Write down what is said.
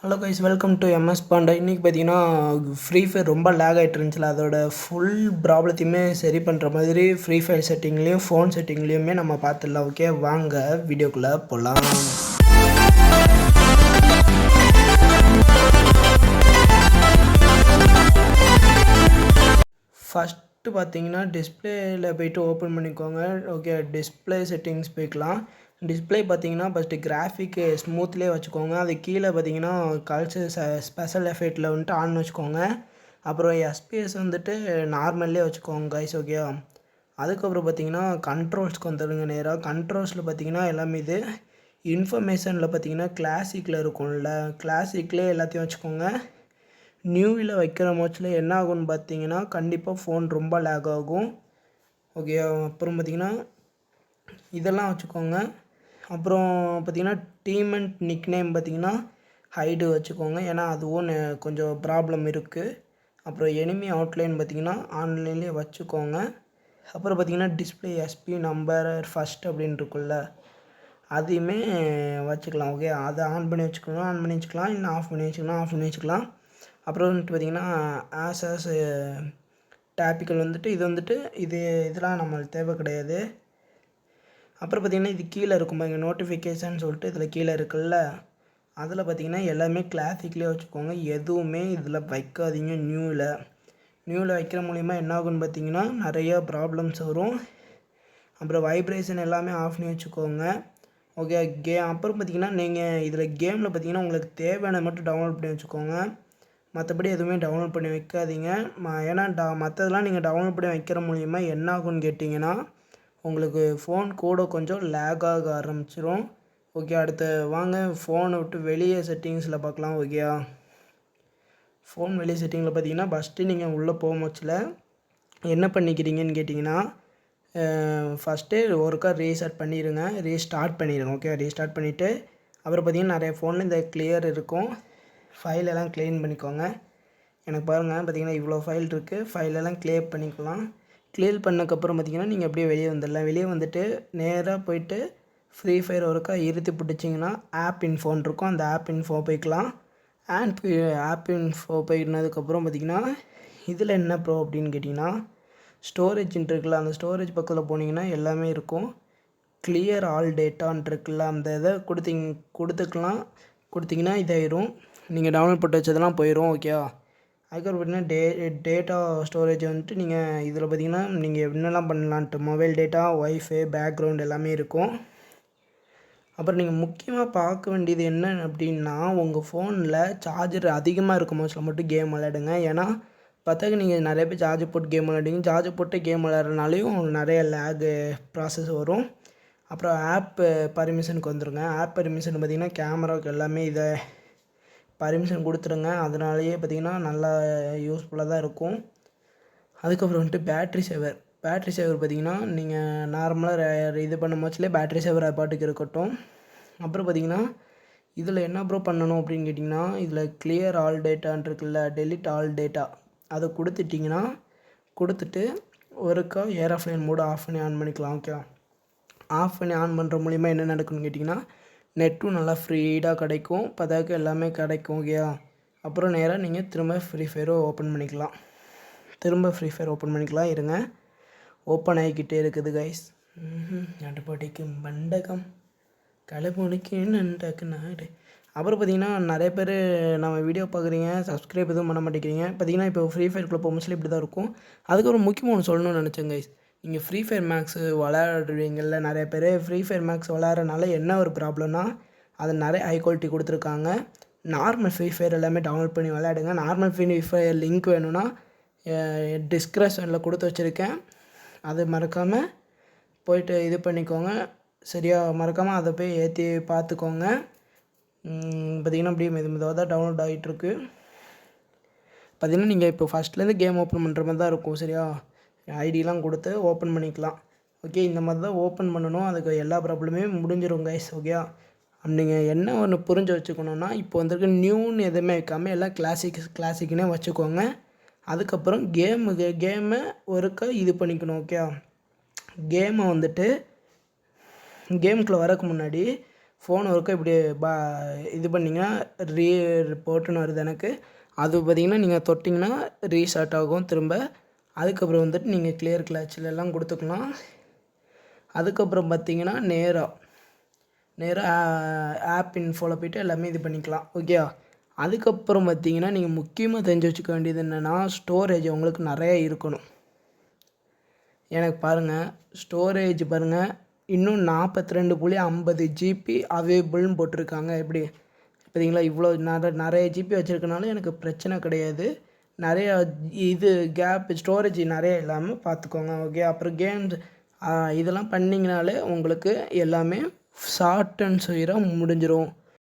Hello guys, welcome to MS Panda. இன்றைக்கி பார்த்தீங்கன்னா free fire ரொம்ப லேக் ஆகிட்டு இருந்துச்சுல, அதோட ஃபுல் ப்ராப்ளத்தையுமே சரி பண்ணுற மாதிரி ஃப்ரீ ஃபயர் செட்டிங்லேயும் ஃபோன் செட்டிங்லேயுமே நம்ம பார்த்துடலாம். ஓகே, வாங்க வீடியோக்குள்ளே போகலாம். ஃபஸ்ட்டு பார்த்தீங்கன்னா டிஸ்பிளேயில் போய்ட்டு ஓப்பன் பண்ணிக்கோங்க. ஓகே, டிஸ்பிளே செட்டிங்ஸ் போய்க்கலாம். டிஸ்பிளே பார்த்தீங்கன்னா ஃபஸ்ட்டு கிராஃபிக்கு ஸ்மூத்லேயே வச்சுக்கோங்க. அது கீழே பார்த்தீங்கன்னா ஸ்பெஷல் எஃபெக்டில் வந்துட்டு ஆன் வச்சுக்கோங்க. அப்புறம் எஸ்பிஎஸ் வந்துட்டு நார்மல்லே வச்சுக்கோங்க கைஸ். ஓகே, அதுக்கப்புறம் பார்த்தீங்கன்னா கண்ட்ரோல்ஸ்க்கு வந்துடுங்க. நேராக கண்ட்ரோல்ஸில் பார்த்தீங்கன்னா எல்லாமே இது இன்ஃபர்மேஷனில் பார்த்தீங்கன்னா கிளாசிக்கில் இருக்கும்ல, கிளாசிக்லேயே எல்லாத்தையும் வச்சுக்கோங்க. நியூவில் வைக்கிற மோச்சில் என்ன ஆகும்னு பார்த்தீங்கன்னா கண்டிப்பாக ஃபோன் ரொம்ப லேக் ஆகும். ஓகே, அப்புறம் பார்த்திங்கன்னா இதெல்லாம் வச்சுக்கோங்க. அப்புறம் பார்த்திங்கன்னா டீம் அண்ட் நிக் நேம் பார்த்திங்கன்னா ஹைடு வச்சுக்கோங்க, ஏன்னா அதுவும் கொஞ்சம் ப்ராப்ளம் இருக்குது. அப்புறம் எனிமி அவுட்லைன் பார்த்திங்கன்னா ஆன்லைன்லேயே வச்சுக்கோங்க. அப்புறம் பார்த்திங்கன்னா டிஸ்பிளே எஸ்பி நம்பர் ஃபஸ்ட் அப்படின்னு இருக்குல்ல, அதையுமே வச்சுக்கலாம். ஓகே, அதை ஆன் பண்ணி வச்சுக்கோங்க, ஆன் பண்ணி வச்சுக்கலாம். இல்லை ஆஃப் பண்ணி வச்சுக்கலாம், ஆஃப் பண்ணி வச்சுக்கலாம். அப்புறம் வந்துட்டு பார்த்திங்கன்னா ஆசஸ் டாப்பிக்கல் வந்துட்டு இது வந்துட்டு இதெல்லாம் நம்மளுக்கு தேவை கிடையாது. அப்புறம் பார்த்திங்கன்னா இது கீழே இருக்கும் இங்கே நோட்டிஃபிகேஷன் சொல்லிட்டு இதில் கீழே இருக்குல்ல, அதில் பார்த்திங்கன்னா எல்லாமே கிளாசிக்லேயே வச்சுக்கோங்க. எதுவுமே இதில் வைக்காதீங்க. நியூவில் வைக்கிற மூலிமா என்ன ஆகுன்னு பார்த்திங்கன்னா நிறையா ப்ராப்ளம்ஸ் வரும். அப்புறம் வைப்ரேஷன் எல்லாமே ஆஃப் பண்ணி வச்சுக்கோங்க. ஓகே, அப்புறம் பார்த்திங்கன்னா நீங்கள் இதில் கேமில் பார்த்திங்கன்னா உங்களுக்கு தேவையான மட்டும் டவுன்லோட் பண்ணி வச்சுக்கோங்க. மற்றபடி எதுவுமே டவுன்லோட் பண்ணி வைக்காதீங்க. ஏன்னா மற்றதெல்லாம் நீங்கள் டவுன்லோட் பண்ணி வைக்கிற மூலிமா என்ன ஆகுன்னு கேட்டிங்கன்னா உங்களுக்கு ஃபோன் கூட கொஞ்சம் லேக் ஆக ஆரம்பிச்சிடும். ஓகே, அடுத்து வாங்க ஃபோனை விட்டு வெளியே செட்டிங்ஸில் பார்க்கலாம். ஓகேயா, ஃபோன் வெளியே செட்டிங்கில் பார்த்தீங்கன்னா ஃபஸ்ட்டு நீங்கள் உள்ளே போகும்போச்சில் என்ன பண்ணிக்கிறீங்கன்னு கேட்டிங்கன்னா ஃபஸ்ட்டு ஒருக்கா ரீஸ்டார்ட் பண்ணிடுங்க. ஓகே, ரீஸ்டார்ட் பண்ணிவிட்டு அப்புறம் பார்த்திங்கன்னா நிறைய ஃபோனில் இந்த கிளியர் இருக்கும், ஃபைலெல்லாம் க்ளீன் பண்ணிக்கோங்க. எனக்கு பாருங்கள் பார்த்திங்கன்னா இவ்வளோ ஃபைல் இருக்குது, ஃபைலெல்லாம் கிளியர் பண்ணிக்கலாம். கிளியர் பண்ணக்கப்புறம் பார்த்திங்கன்னா நீங்கள் அப்படியே வெளியே வந்துடலாம். வெளியே வந்துட்டு நேராக போய்ட்டு ஃப்ரீ ஃபயர் ஒருக்கா இருத்தி பிடிச்சிங்கன்னா ஆப் இன்ஃபோன் இருக்கும், அந்த ஆப் இன்ஃபோ போய்க்கலாம். ஆப் இன்ஃபோ போயினதுக்கப்புறம் பார்த்திங்கன்னா இதில் என்ன ப்ரோ அப்படின்னு கேட்டிங்கன்னா ஸ்டோரேஜ்ன்னு இருக்குல்ல, அந்த ஸ்டோரேஜ் பக்கத்தில் போனீங்கன்னா எல்லாமே இருக்கும். கிளியர் ஆல் டேட்டான்னு இருக்குல்ல, அந்த இதை கொடுத்திங்கன்னா இதாயிரும். நீங்கள் டவுன்லோட் போட்டு வச்சதெல்லாம் போயிடும். ஓகேவா, அதுக்கப்புறம் பார்த்திங்கன்னா டேட்டா ஸ்டோரேஜ் வந்துட்டு நீங்கள் இதில் பார்த்திங்கன்னா நீங்கள் என்னெல்லாம் பண்ணலான்ட்டு மொபைல் டேட்டா, ஒய்ஃபை, பேக்ரவுண்ட் எல்லாமே இருக்கும். அப்புறம் நீங்கள் முக்கியமாக பார்க்க வேண்டியது என்ன அப்படின்னா உங்கள் ஃபோனில் சார்ஜர் அதிகமாக இருக்கும் மோஸ்ட்டில் மட்டும் கேம் விளையாடுங்க. ஏன்னா பார்த்தாக்க நீங்கள் நிறைய பேர் சார்ஜர் போட்டு கேம் விளையாடுங்க. சார்ஜர் போட்டு கேம் விளையாடுறதுனாலையும் நிறைய லேகு ப்ராசஸ் வரும். அப்புறம் ஆப்பு பர்மிஷனுக்கு வந்துடுங்க. ஆப் பர்மிஷன் பார்த்திங்கன்னா கேமராவுக்கு எல்லாமே இதை பர்மிஷன் கொடுத்துருங்க. அதனாலேயே பார்த்திங்கன்னா நல்லா யூஸ்ஃபுல்லாக தான் இருக்கும். அதுக்கப்புறம் வந்துட்டு பேட்ரி சேவர் பார்த்திங்கன்னா நீங்கள் நார்மலாக இது பண்ண மோச்சிலே பேட்ரி சேவர் அது பாட்டுக்கு இருக்கட்டும். அப்புறம் பார்த்திங்கன்னா இதில் என்ன ப்ரோ பண்ணணும் அப்படின்னு கேட்டிங்கன்னா இதில் கிளியர் ஆல் டேட்டான் இருக்குல்ல, டெலிட் ஆல் டேட்டா அதை கொடுத்துட்டு ஒருக்கா ஏரோப்ளேன் மோடு ஆஃப் பண்ணி ஆன் பண்ணிக்கலாம். ஓகே, ஆஃப் பண்ணி ஆன் பண்ணுற மூலிமா என்ன நடக்குன்னு கேட்டிங்கன்னா நெட்டும் நல்லா ஃப்ரீடாக கிடைக்கும், பதாக்கு எல்லாமே கிடைக்கும். ஓகேயா, அப்புறம் நேராக நீங்கள் திரும்ப ஃப்ரீ ஃபயரை ஓப்பன் பண்ணிக்கலாம். இருங்க, ஓப்பன் ஆகிக்கிட்டே இருக்குது கைஸ். நடுப்பாட்டிக்கு மண்டகம் கலைமொழிக்கு நண்டக்கு நாடு. அப்புறம் பார்த்திங்கன்னா நிறைய பேர் நம்ம வீடியோ பார்க்குறீங்க, சப்ஸ்கிரைப் எதுவும் பண்ண மாட்டேங்கிறீங்க. பார்த்திங்கன்னா இப்போ ஃப்ரீ ஃபயருக்குள்ளே போகும்போது இப்படி தான் இருக்கும். அதுக்கப்புறம் முக்கியமாக ஒன்று சொல்லணும்னு நினச்சேன் கைஸ். நீங்கள் ஃப்ரீ ஃபயர் மேக்ஸு விளையாடுவீங்கள்ல, நிறைய பேர் ஃப்ரீ ஃபயர் மேக்ஸ் விளையாடுறதுனால என்ன ஒரு ப்ராப்ளம்னா அது நிறைய ஹை குவாலிட்டி கொடுத்துருக்காங்க. நார்மல் ஃப்ரீ ஃபயர் எல்லாமே டவுன்லோட் பண்ணி விளையாடுங்க. நார்மல் ஃப்ரீ ஃபயர் லிங்க் வேணும்னா டிஸ்கிரிப்ஷனில் கொடுத்து வச்சுருக்கேன், அது மறக்காமல் போய்ட்டு இது பண்ணிக்கோங்க. சரியா, மறக்காமல் அதை போய் ஏற்றி பார்த்துக்கோங்க. பார்த்திங்கன்னா அப்படியே மெதுவாக தான் டவுன்லோட் ஆகிட்டுருக்கு. பார்த்திங்கன்னா நீங்கள் இப்போ ஃபஸ்ட்லேருந்து கேம் ஓப்பன் பண்ணுற மாதிரி தான் இருக்கும். சரியா, ஐடியெலாம் கொடுத்து ஓப்பன் பண்ணிக்கலாம். ஓகே, இந்த மாதிரி தான் ஓப்பன் பண்ணணும். அதுக்கு எல்லா ப்ராப்ளமே முடிஞ்சிடும் கைஸ். ஓகே, நீங்கள் என்ன ஒன்று புரிஞ்சு வச்சுக்கணுன்னா இப்போ வந்துருக்கு நியூன்னு எதுவுமே வைக்காமல் எல்லாம் கிளாசிக்னே வச்சுக்கோங்க. அதுக்கப்புறம் கேமை ஒருக்கா இது பண்ணிக்கணும். ஓகே, கேமை வந்துட்டு கேமுக்குள்ளே வரக்கு முன்னாடி ஃபோன் ஒர்க்கை இப்படி இது பண்ணிங்கன்னா ரிப்போர்ட்டுன்னு வருது எனக்கு. அது பார்த்திங்கன்னா நீங்கள் தொட்டிங்கன்னா ரீஸ்டார்ட் ஆகும் திரும்ப. அதுக்கப்புறம் வந்துட்டு நீங்கள் கிளியர் கிளட்ச்லலாம் கொடுத்துக்கலாம். அதுக்கப்புறம் பார்த்திங்கன்னா நேராக ஆப் இன்ஃபோவில் போய்ட்டு எல்லாமே இது பண்ணிக்கலாம். ஓகேவா? அதுக்கப்புறம் பார்த்திங்கன்னா நீங்கள் முக்கியமாக தெரிஞ்சு வச்சுக்க வேண்டியது என்னென்னா, ஸ்டோரேஜ் உங்களுக்கு நிறைய இருக்கணும். எனக்கு பாருங்கள், ஸ்டோரேஜ் பாருங்கள் இன்னும் 42.50 ஜிபி அவைலபிள்னு போட்டிருக்காங்க. எப்படி பார்த்தீங்களா? இவ்வளோ நிறைய ஜிபி வச்சுருக்கனால எனக்கு பிரச்சனை கிடையாது. நிறையா இது ஸ்டோரேஜ் நிறைய இல்லாமல் பார்த்துக்கோங்க. ஓகே. அப்புறம் கேம்ஸ் இதெல்லாம் பண்ணிங்கனாலே உங்களுக்கு எல்லாமே ஷார்ட் அண்ட் ஸ்வீட்டாக முடிஞ்சிடும்.